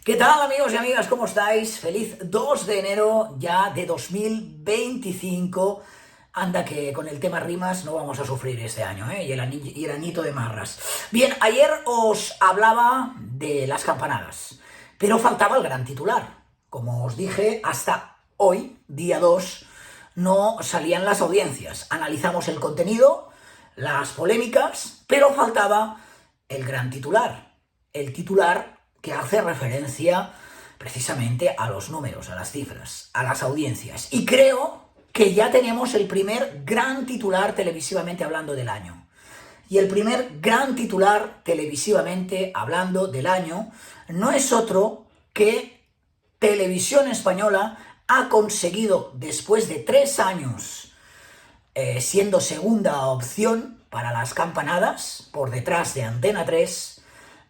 ¿Qué tal, amigos y amigas? ¿Cómo estáis? Feliz 2 de enero ya de 2025. Anda que con el tema rimas no vamos a sufrir este año, ¿eh? Y el añito de marras. Bien, ayer os hablaba de las campanadas, pero faltaba el gran titular. Como os dije, hasta hoy, día 2, no salían las audiencias. Analizamos el contenido, las polémicas, pero faltaba el gran titular. El titular que hace referencia precisamente a los números, a las cifras, a las audiencias. Y creo que ya tenemos el primer gran titular televisivamente hablando del año. Y el primer gran titular televisivamente hablando del año no es otro que Televisión Española ha conseguido, después de 3 años, siendo segunda opción para las campanadas, por detrás de Antena 3,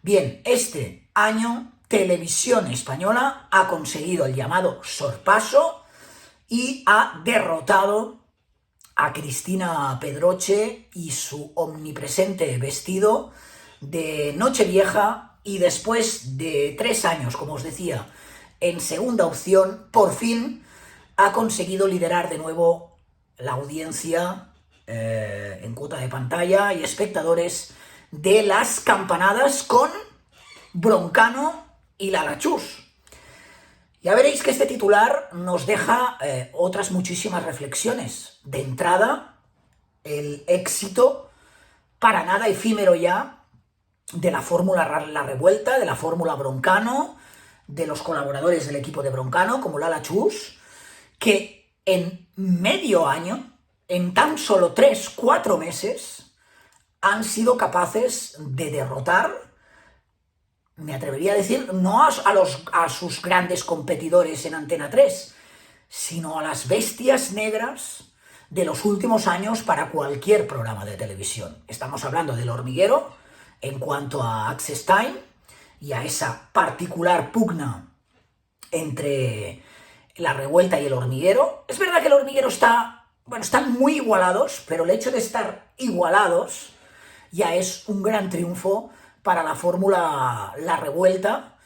bien, este año Televisión Española ha conseguido el llamado sorpaso y ha derrotado a Cristina Pedroche y su omnipresente vestido de Nochevieja, y después de 3 años, como os decía, en segunda opción, por fin ha conseguido liderar de nuevo la audiencia en cuota de pantalla y espectadores de las campanadas con Broncano y Lala Chus. Ya veréis que este titular nos deja otras muchísimas reflexiones. De entrada, el éxito para nada efímero ya de la fórmula La Revuelta, de la fórmula Broncano, de los colaboradores del equipo de Broncano, como Lala Chus, que en medio año, en tan solo 3-4 meses, han sido capaces de derrotar, me atrevería a decir, no a sus grandes competidores en Antena 3, sino a las bestias negras de los últimos años para cualquier programa de televisión. Estamos hablando del Hormiguero en cuanto a Access Time y a esa particular pugna entre La Revuelta y el Hormiguero. Es verdad que el Hormiguero están muy igualados, pero el hecho de estar igualados ya es un gran triunfo para la fórmula La Revuelta.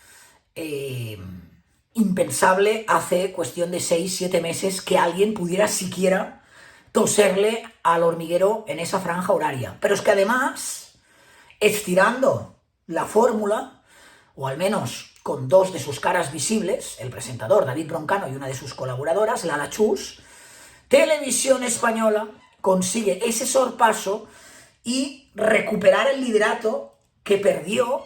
Impensable hace cuestión de 6-7 meses que alguien pudiera siquiera toserle al Hormiguero en esa franja horaria. Pero es que además, estirando la fórmula, o al menos con 2 de sus caras visibles, el presentador David Broncano y una de sus colaboradoras, Lala Chus, Televisión Española consigue ese sorpaso y recuperar el liderato que perdió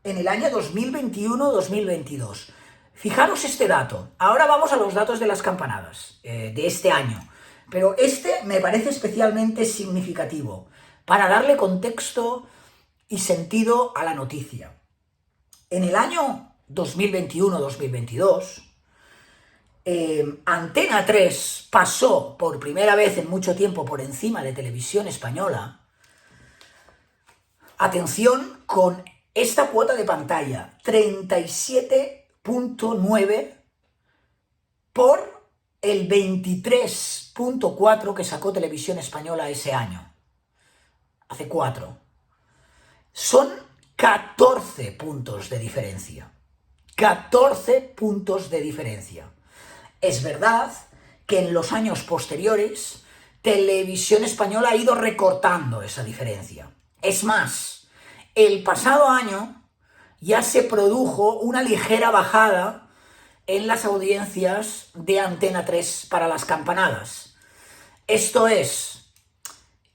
en el año 2021-2022. Fijaros este dato. Ahora vamos a los datos de las campanadas de este año, pero este me parece especialmente significativo para darle contexto y sentido a la noticia. En el año 2021-2022, Antena 3 pasó por primera vez en mucho tiempo por encima de Televisión Española. Atención con esta cuota de pantalla, 37.9 por el 23.4 que sacó Televisión Española ese año, hace 4. Son 14 puntos de diferencia. 14 puntos de diferencia. Es verdad que en los años posteriores Televisión Española ha ido recortando esa diferencia. Es más, el pasado año ya se produjo una ligera bajada en las audiencias de Antena 3 para las campanadas. Esto es,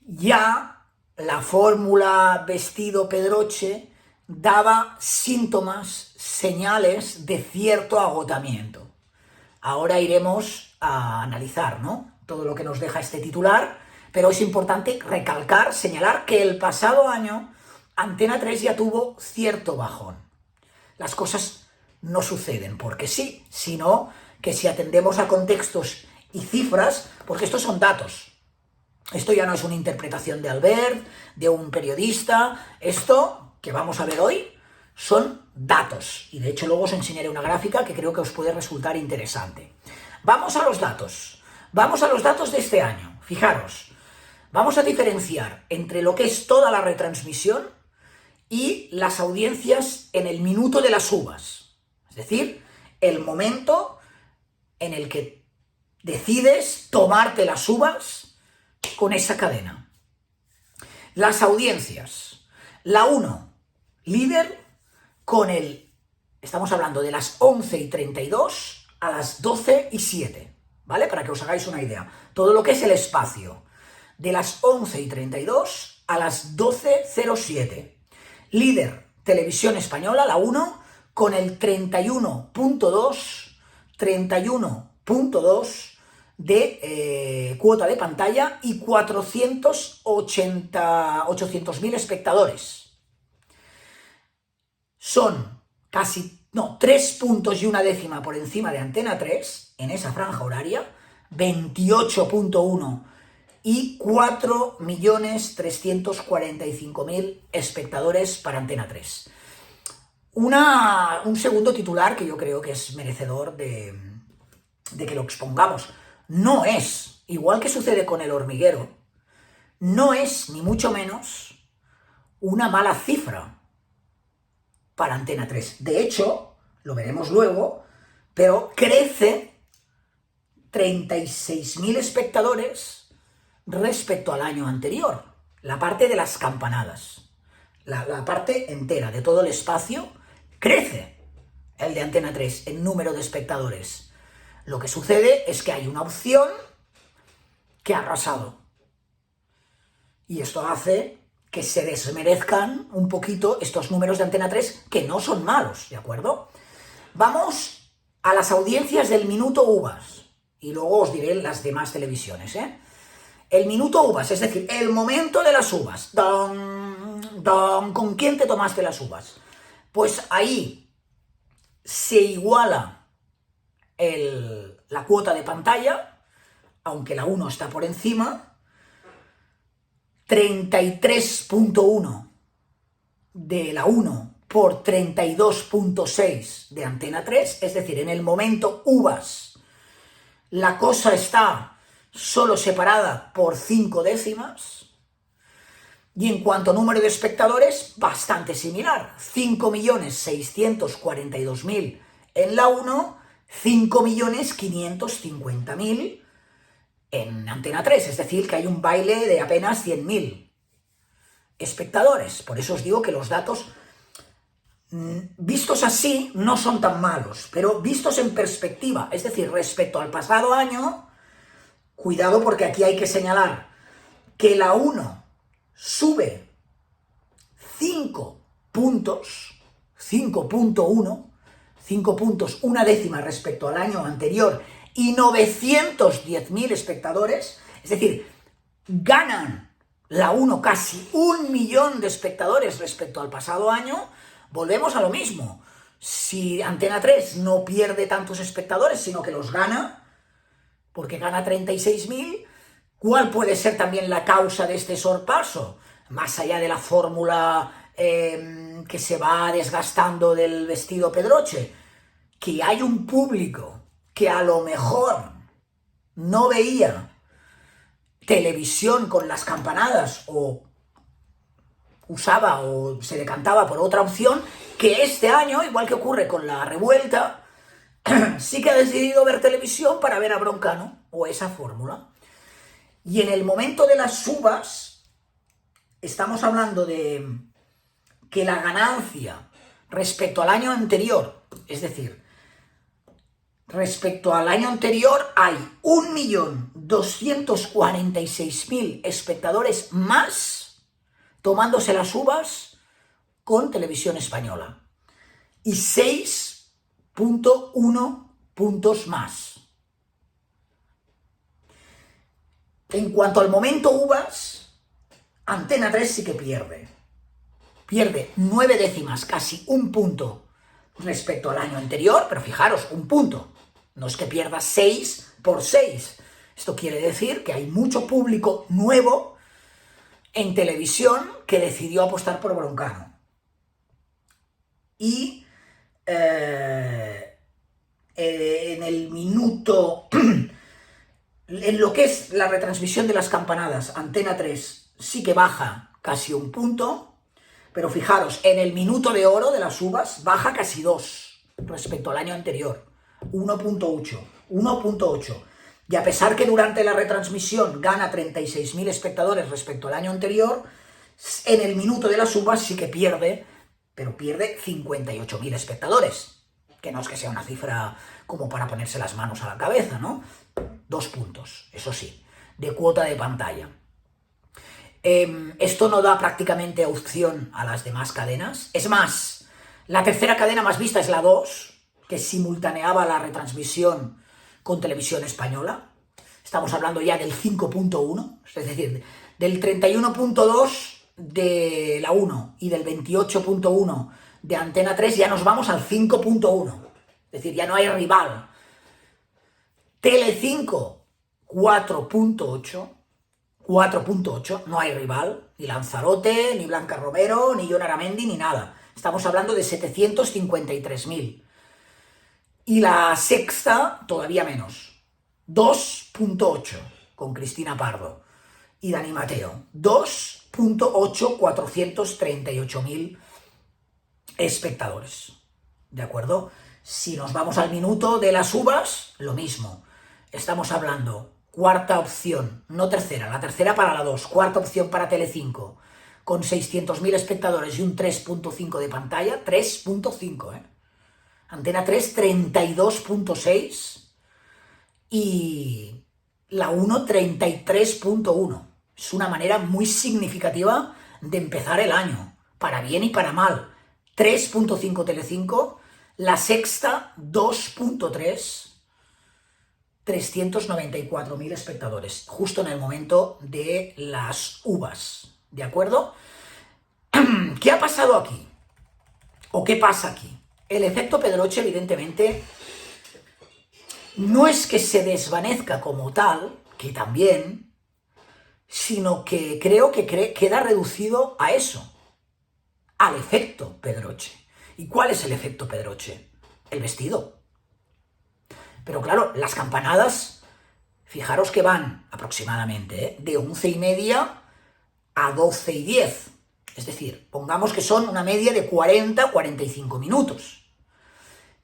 ya la fórmula vestido Pedroche daba síntomas, señales de cierto agotamiento. Ahora iremos a analizar, ¿no?, todo lo que nos deja este titular, pero es importante recalcar, señalar que el pasado año Antena 3 ya tuvo cierto bajón. Las cosas no suceden porque sí, sino que si atendemos a contextos y cifras, porque estos son datos. Esto ya no es una interpretación de Albert, de un periodista. Esto que vamos a ver hoy son datos. Y de hecho luego os enseñaré una gráfica que creo que os puede resultar interesante. Vamos a los datos. Vamos a los datos de este año. Fijaros, vamos a diferenciar entre lo que es toda la retransmisión y las audiencias en el minuto de las uvas. Es decir, el momento en el que decides tomarte las uvas con esa cadena. Las audiencias. La 1, líder, estamos hablando de las 11:32 a las 12:07, ¿vale? Para que os hagáis una idea. Todo lo que es el espacio. De las 11:32 a las 12:07. Líder, Televisión Española, la 1, con el 31.2 de cuota de pantalla y 800.000 espectadores. Son 3 puntos y una décima por encima de Antena 3 en esa franja horaria, 28.1 y 4.345.000 espectadores para Antena 3. Un segundo titular que yo creo que es merecedor de que lo expongamos. No es, igual que sucede con El Hormiguero, no es ni mucho menos una mala cifra para Antena 3. De hecho, lo veremos luego, pero crece 36.000 espectadores respecto al año anterior. La parte de las campanadas, la parte entera de todo el espacio, crece el de Antena 3 en número de espectadores. Lo que sucede es que hay una opción que ha arrasado. Y esto hace que se desmerezcan un poquito estos números de Antena 3, que no son malos, ¿de acuerdo? Vamos a las audiencias del minuto uvas. Y luego os diré las demás televisiones, ¿eh? El minuto uvas, es decir, el momento de las uvas. ¿Con quién te tomaste las uvas? Pues ahí se iguala la cuota de pantalla, aunque la 1 está por encima, 33.1 de la 1 por 32.6 de Antena 3, es decir, en el momento uvas la cosa está solo separada por 5 décimas, y en cuanto a número de espectadores, bastante similar, 5.642.000 en la 1, 5.550.000 en Antena 3, es decir, que hay un baile de apenas 100.000 espectadores. Por eso os digo que los datos, vistos así, no son tan malos, pero vistos en perspectiva, es decir, respecto al pasado año, cuidado, porque aquí hay que señalar que la 1 sube 5 puntos, 5.1, 5 puntos, una décima respecto al año anterior, y 910.000 espectadores, es decir, ganan la 1 casi 1 millón de espectadores respecto al pasado año. Volvemos a lo mismo. Si Antena 3 no pierde tantos espectadores, sino que los gana, porque gana 36.000, ¿cuál puede ser también la causa de este sorpaso? Más allá de la fórmula que se va desgastando del vestido Pedroche, que hay un público que a lo mejor no veía televisión con las campanadas o usaba o se decantaba por otra opción, que este año, igual que ocurre con la revuelta, sí que ha decidido ver televisión para ver a Broncano o esa fórmula. Y en el momento de las uvas, estamos hablando de que la ganancia respecto al año anterior, es decir, respecto al año anterior hay 1.246.000 espectadores más tomándose las uvas con Televisión Española y 6.1 puntos más. En cuanto al momento uvas, Antena 3 sí que pierde. Pierde 9 décimas, casi un punto respecto al año anterior, pero fijaros, un punto. No es que pierda 6 por 6. Esto quiere decir que hay mucho público nuevo en televisión que decidió apostar por Broncano. Y en el minuto, en lo que es la retransmisión de las campanadas, Antena 3 sí que baja casi un punto, pero fijaros, en el minuto de oro de las uvas baja casi 2. respecto al año anterior. 1.8. 1.8. Y a pesar que durante la retransmisión gana 36.000 espectadores respecto al año anterior, en el minuto de las uvas sí que pierde, pero pierde 58.000 espectadores. Que no es que sea una cifra como para ponerse las manos a la cabeza, ¿no? 2 puntos, eso sí, de cuota de pantalla. Esto no da prácticamente opción a las demás cadenas. Es más, la tercera cadena más vista es la 2, que simultaneaba la retransmisión con Televisión Española. Estamos hablando ya del 5.1, es decir, del 31.2 de la 1 y del 28.1 de Antena 3 ya nos vamos al 5.1. Es decir, ya no hay rival. Telecinco, 4.8. 4.8, no hay rival, ni Lanzarote, ni Blanca Romero, ni Jon Aramendi, ni nada. Estamos hablando de 753.000. Y la sexta, todavía menos, 2.8, con Cristina Pardo y Dani Mateo. 2.8, 438.000 espectadores. ¿De acuerdo? Si nos vamos al minuto de las uvas, lo mismo. Estamos hablando... Cuarta opción, no tercera, la tercera para la 2, cuarta opción para Telecinco, con 600.000 espectadores y un 3.5 de pantalla, 3.5, Antena 3, 32.6 y la 1, 33.1. Es una manera muy significativa de empezar el año, para bien y para mal. 3.5 Telecinco, la sexta, 2.3. 394.000 espectadores, justo en el momento de las uvas, ¿de acuerdo? ¿Qué ha pasado aquí? ¿O qué pasa aquí? El efecto Pedroche, evidentemente, no es que se desvanezca como tal, que también, sino que creo que queda reducido a eso, al efecto Pedroche. ¿Y cuál es el efecto Pedroche? El vestido. Pero claro, las campanadas, fijaros que van aproximadamente de 11:30 a 12:10. Es decir, pongamos que son una media de 40-45 minutos.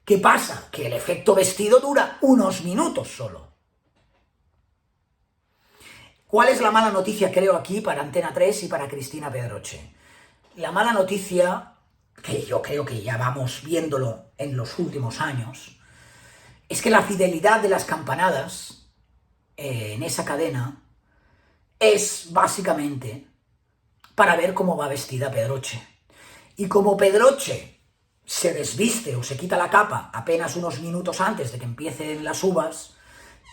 ¿Qué pasa? Que el efecto vestido dura unos minutos solo. ¿Cuál es la mala noticia, creo, aquí para Antena 3 y para Cristina Pedroche? La mala noticia, que yo creo que ya vamos viéndolo en los últimos años, es que la fidelidad de las campanadas en esa cadena es básicamente para ver cómo va vestida Pedroche. Y como Pedroche se desviste o se quita la capa apenas unos minutos antes de que empiecen las uvas,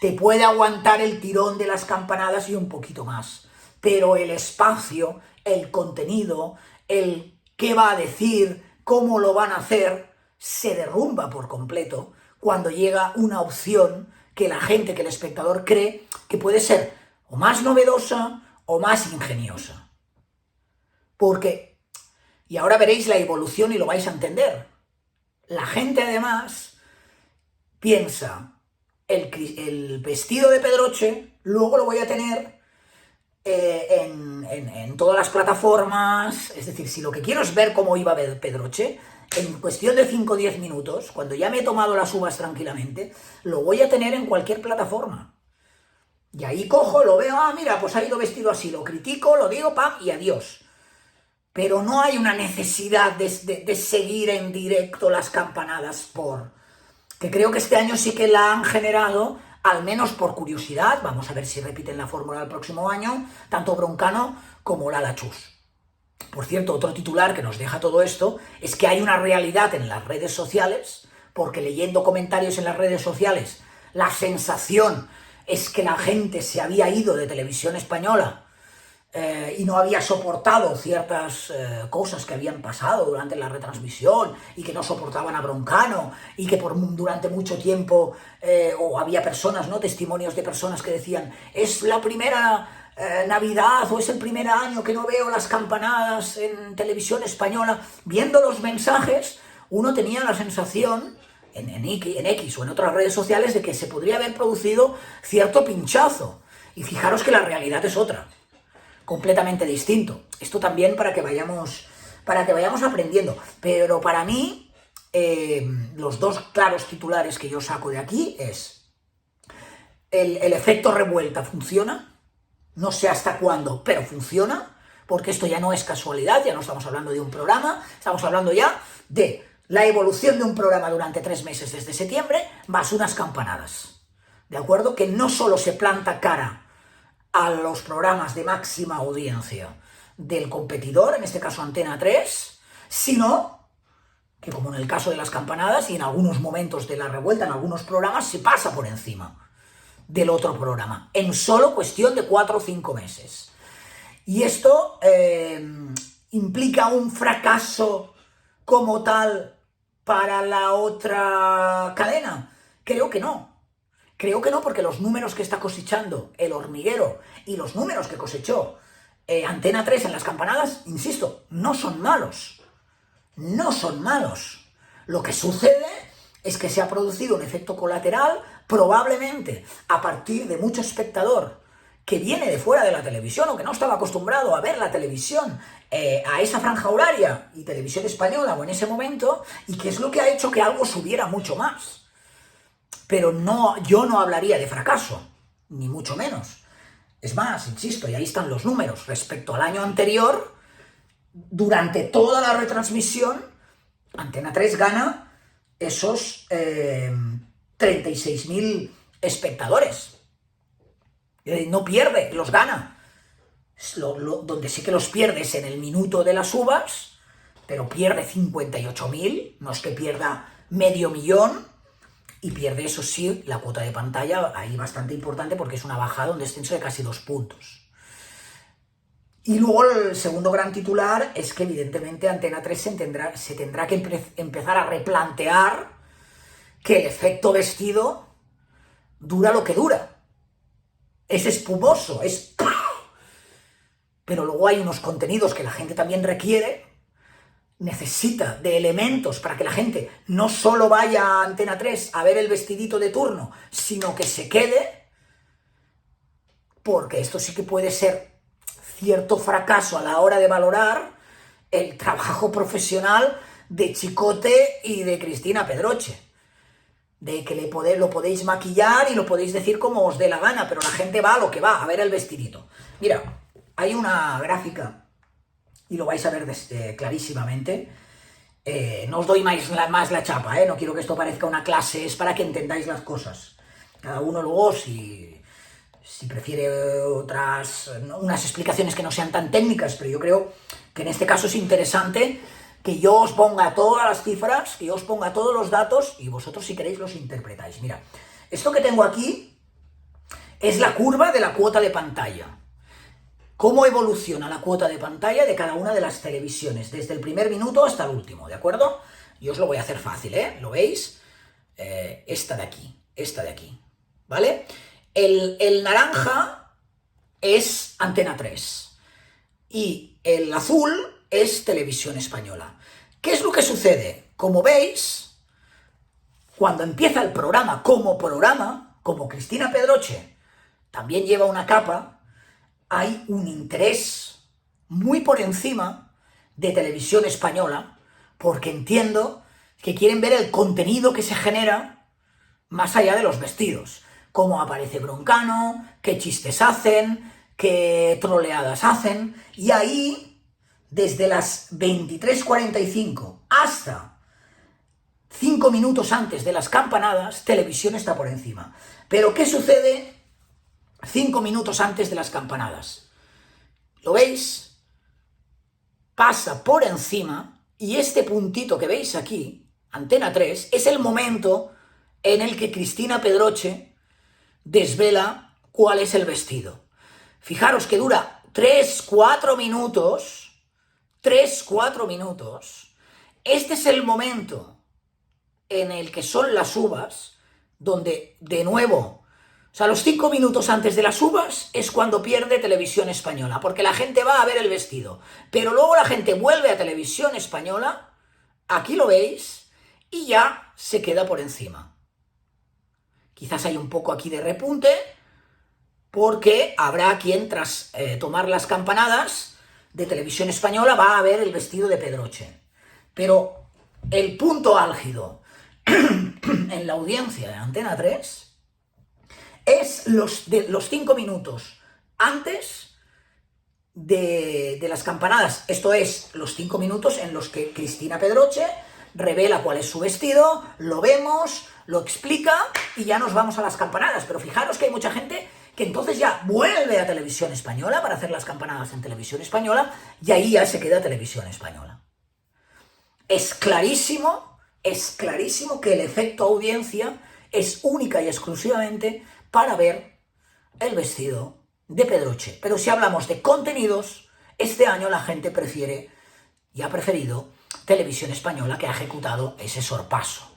te puede aguantar el tirón de las campanadas y un poquito más. Pero el espacio, el contenido, el qué va a decir, cómo lo van a hacer, se derrumba por completo cuando llega una opción que la gente, que el espectador cree que puede ser o más novedosa o más ingeniosa. Porque, y ahora veréis la evolución y lo vais a entender, la gente además piensa, el vestido de Pedroche luego lo voy a tener en todas las plataformas, es decir, si lo que quiero es ver cómo iba a ver Pedroche, en cuestión de 5 o 10 minutos, cuando ya me he tomado las uvas tranquilamente, lo voy a tener en cualquier plataforma. Y ahí cojo, lo veo, mira, pues ha ido vestido así, lo critico, lo digo, pam, y adiós. Pero no hay una necesidad de seguir en directo las campanadas que creo que este año sí que la han generado, al menos por curiosidad. Vamos a ver si repiten la fórmula el próximo año, tanto Broncano como Lala Chus. Por cierto, otro titular que nos deja todo esto es que hay una realidad en las redes sociales, porque leyendo comentarios en las redes sociales, la sensación es que la gente se había ido de Televisión Española y no había soportado ciertas cosas que habían pasado durante la retransmisión y que no soportaban a Broncano y que durante mucho tiempo o había personas, ¿no? Testimonios de personas que decían, es la primera Navidad o es el primer año que no veo las campanadas en Televisión Española. Viendo los mensajes, uno tenía la sensación en X o en otras redes sociales de que se podría haber producido cierto pinchazo. Y fijaros que la realidad es otra, completamente distinto. Esto también para que vayamos aprendiendo. Pero para mí, los dos claros titulares que yo saco de aquí es el efecto revuelta funciona, no sé hasta cuándo, pero funciona, porque esto ya no es casualidad, ya no estamos hablando de un programa, estamos hablando ya de la evolución de un programa durante 3 meses desde septiembre, más unas campanadas, ¿de acuerdo? Que no solo se planta cara a los programas de máxima audiencia del competidor, en este caso Antena 3, sino que, como en el caso de las campanadas y en algunos momentos de la revuelta, en algunos programas, se pasa por encima del otro programa, en solo cuestión de 4 o 5 meses. Y esto implica un fracaso como tal para la otra cadena. Creo que no. Creo que no, porque los números que está cosechando El Hormiguero y los números que cosechó Antena 3 en las campanadas, insisto, no son malos. No son malos. Lo que sucede es que se ha producido un efecto colateral, probablemente a partir de mucho espectador que viene de fuera de la televisión o que no estaba acostumbrado a ver la televisión a esa franja horaria y televisión española o en ese momento, y que es lo que ha hecho que algo subiera mucho más. Pero no, yo no hablaría de fracaso, ni mucho menos. Es más, insisto, y ahí están los números, respecto al año anterior, durante toda la retransmisión, Antena 3 gana esos 36.000 espectadores. No pierde, los gana. Donde sí que los pierdes en el minuto de las uvas, pero pierde 58.000, no es que pierda 500.000, y pierde, eso sí, la cuota de pantalla, ahí bastante importante, porque es una bajada, un descenso de casi 2 puntos. Y luego el segundo gran titular es que evidentemente Antena 3 se tendrá que empezar a replantear que el efecto vestido dura lo que dura. Es espumoso, es... Pero luego hay unos contenidos que la gente también requiere, necesita de elementos para que la gente no solo vaya a Antena 3 a ver el vestidito de turno, sino que se quede, porque esto sí que puede ser cierto fracaso a la hora de valorar el trabajo profesional de Chicote y de Cristina Pedroche. De que lo podéis maquillar y lo podéis decir como os dé la gana, pero la gente va a lo que va, a ver el vestidito. Mira, hay una gráfica, y lo vais a ver clarísimamente. No os doy más la chapa, no quiero que esto parezca una clase, es para que entendáis las cosas. Cada uno luego, si prefiere unas explicaciones que no sean tan técnicas, pero yo creo que en este caso es interesante que yo os ponga todas las cifras, que yo os ponga todos los datos, y vosotros, si queréis, los interpretáis. Mira, esto que tengo aquí es la curva de la cuota de pantalla. Cómo evoluciona la cuota de pantalla de cada una de las televisiones, desde el primer minuto hasta el último, ¿de acuerdo? Yo os lo voy a hacer fácil, ¿Lo veis? Esta de aquí, ¿vale? El naranja es Antena 3 y el azul es Televisión Española. ¿Qué es lo que sucede? Como veis, cuando empieza el programa, como Cristina Pedroche también lleva una capa, hay un interés muy por encima de Televisión Española, porque entiendo que quieren ver el contenido que se genera más allá de los vestidos. Cómo aparece Broncano, qué chistes hacen, qué troleadas hacen. Y ahí, desde las 23:45 hasta 5 minutos antes de las campanadas, Televisión está por encima. Pero ¿qué sucede 5 minutos antes de las campanadas? ¿Lo veis? Pasa por encima, y este puntito que veis aquí, Antena 3, es el momento en el que Cristina Pedroche desvela cuál es el vestido. Fijaros que dura 3-4 minutos. 3-4 minutos. Este es el momento en el que son las uvas, donde, de nuevo, o sea, los 5 minutos antes de las uvas es cuando pierde Televisión Española, porque la gente va a ver el vestido. Pero luego la gente vuelve a Televisión Española, aquí lo veis, y ya se queda por encima. Quizás hay un poco aquí de repunte, porque habrá quien, tras tomar las campanadas de Televisión Española, va a ver el vestido de Pedroche. Pero el punto álgido en la audiencia de Antena 3 es los 5 minutos antes de las campanadas. Esto es, los 5 minutos en los que Cristina Pedroche revela cuál es su vestido, lo vemos, lo explica y ya nos vamos a las campanadas. Pero fijaros que hay mucha gente que entonces ya vuelve a Televisión Española para hacer las campanadas en Televisión Española y ahí ya se queda Televisión Española. Es clarísimo que el efecto audiencia es única y exclusivamente para ver el vestido de Pedroche. Pero si hablamos de contenidos, este año la gente prefiere y ha preferido Televisión Española, que ha ejecutado ese sorpaso.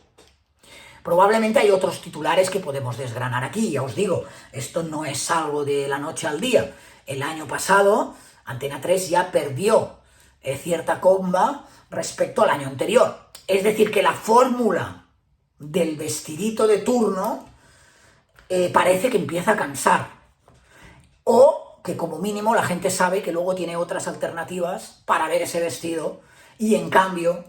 Probablemente hay otros titulares que podemos desgranar aquí, ya os digo, esto no es algo de la noche al día. El año pasado, Antena 3 ya perdió cierta comba respecto al año anterior. Es decir, que la fórmula del vestidito de turno parece que empieza a cansar. O que como mínimo la gente sabe que luego tiene otras alternativas para ver ese vestido y en cambio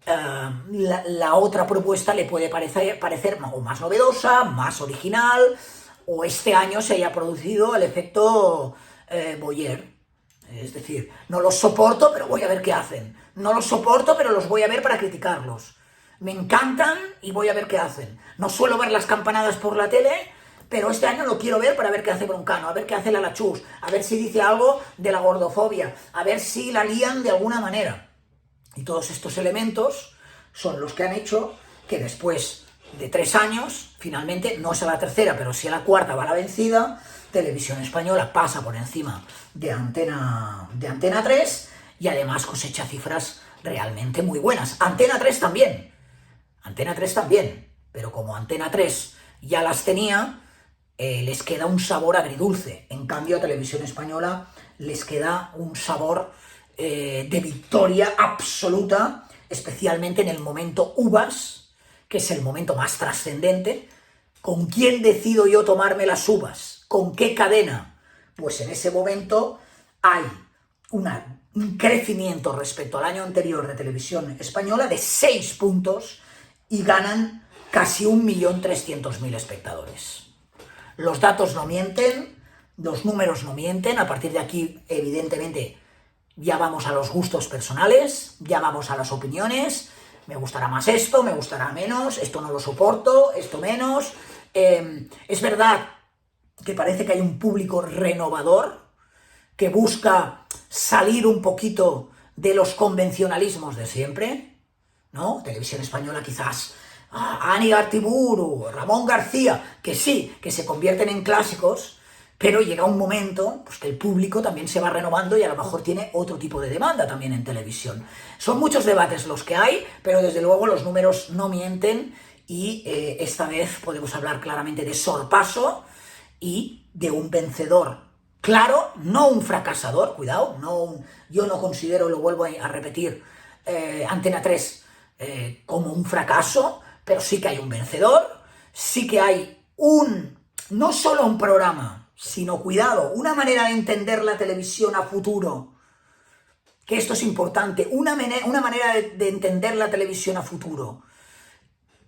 la otra propuesta le puede parecer o más novedosa, más original, o este año se haya producido el efecto Boyer. Es decir, no los soporto, pero voy a ver qué hacen. No los soporto, pero los voy a ver para criticarlos. Me encantan y voy a ver qué hacen. No suelo ver las campanadas por la tele, pero este año lo quiero ver para ver qué hace Broncano, a ver qué hace la Chus, a ver si dice algo de la gordofobia, a ver si la lían de alguna manera. Y todos estos elementos son los que han hecho que después de 3 años, finalmente, no es a la tercera, pero sí a la cuarta va la vencida, Televisión Española pasa por encima de Antena 3 y además cosecha cifras realmente muy buenas. Antena 3 también, pero como Antena 3 ya las tenía, les queda un sabor agridulce. En cambio, a Televisión Española les queda un sabor de victoria absoluta, especialmente en el momento uvas, que es el momento más trascendente. ¿Con quién decido yo tomarme las uvas? ¿Con qué cadena? Pues en ese momento hay un crecimiento respecto al año anterior de Televisión Española de 6 puntos y ganan casi 1.300.000 espectadores. Los datos no mienten, los números no mienten. A partir de aquí, evidentemente, ya vamos a los gustos personales, ya vamos a las opiniones. Me gustará más esto, me gustará menos, esto no lo soporto, esto menos. Es verdad que parece que hay un público renovador que busca salir un poquito de los convencionalismos de siempre, ¿no? Televisión Española quizás, Ani Artiburu, Ramón García, que sí, que se convierten en clásicos, pero llega un momento pues, que el público también se va renovando y a lo mejor tiene otro tipo de demanda también en televisión. Son muchos debates los que hay, pero desde luego los números no mienten y esta vez podemos hablar claramente de sorpaso y de un vencedor claro, no un fracasador, cuidado, yo no considero, lo vuelvo a repetir, Antena 3 como un fracaso, pero sí que hay un vencedor, sí que hay no solo un programa, sino, cuidado, una manera de entender la televisión a futuro, que esto es importante, una manera de entender la televisión a futuro,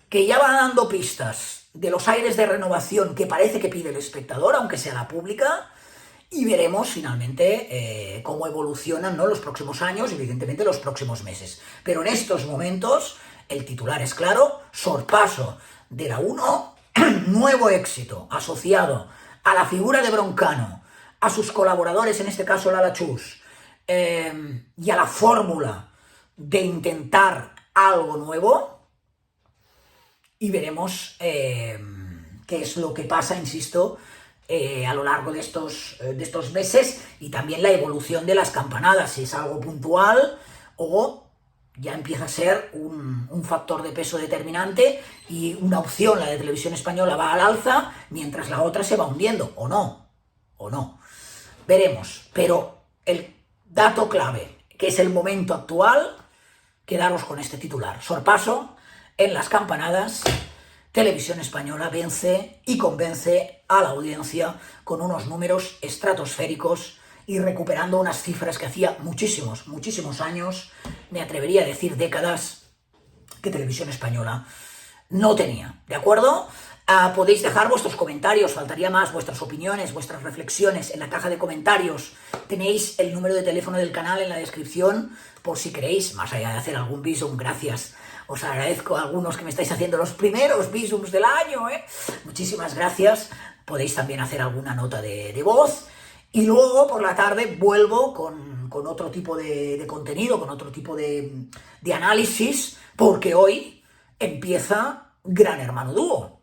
que ya va dando pistas de los aires de renovación que parece que pide el espectador, aunque sea la pública, y veremos finalmente cómo evolucionan, ¿no?, los próximos años y evidentemente los próximos meses. Pero en estos momentos el titular es claro: sorpaso de la 1, nuevo éxito asociado a la figura de Broncano, a sus colaboradores, en este caso Lala Chus, y a la fórmula de intentar algo nuevo, y veremos qué es lo que pasa, insisto, a lo largo de estos meses, y también la evolución de las campanadas, si es algo puntual o ya empieza a ser un factor de peso determinante y una opción, la de Televisión Española, va al alza mientras la otra se va hundiendo, o no. Veremos, pero el dato clave, que es el momento actual, quedaros con este titular: sorpaso en las campanadas. Televisión Española vence y convence a la audiencia con unos números estratosféricos y recuperando unas cifras que hacía muchísimos años, me atrevería a decir décadas, que Televisión Española no tenía, ¿de acuerdo? Podéis dejar vuestros comentarios, faltaría más, vuestras opiniones, vuestras reflexiones en la caja de comentarios. Tenéis el número de teléfono del canal en la descripción por si queréis, más allá de hacer algún visum, gracias. Os agradezco a algunos que me estáis haciendo los primeros visums del año, ¿eh? Muchísimas gracias. Podéis también hacer alguna nota de voz. Y luego por la tarde vuelvo con otro tipo de contenido, con otro tipo de análisis, porque hoy empieza Gran Hermano Dúo.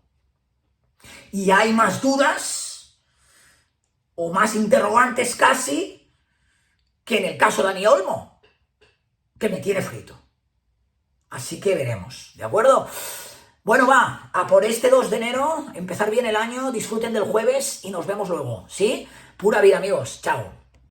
Y hay más dudas, o más interrogantes casi, que en el caso de Dani Olmo, que me tiene frito. Así que veremos, ¿de acuerdo? Bueno, va, a por este 2 de enero, empezar bien el año, disfruten del jueves y nos vemos luego, ¿sí? Pura vida, amigos, chao.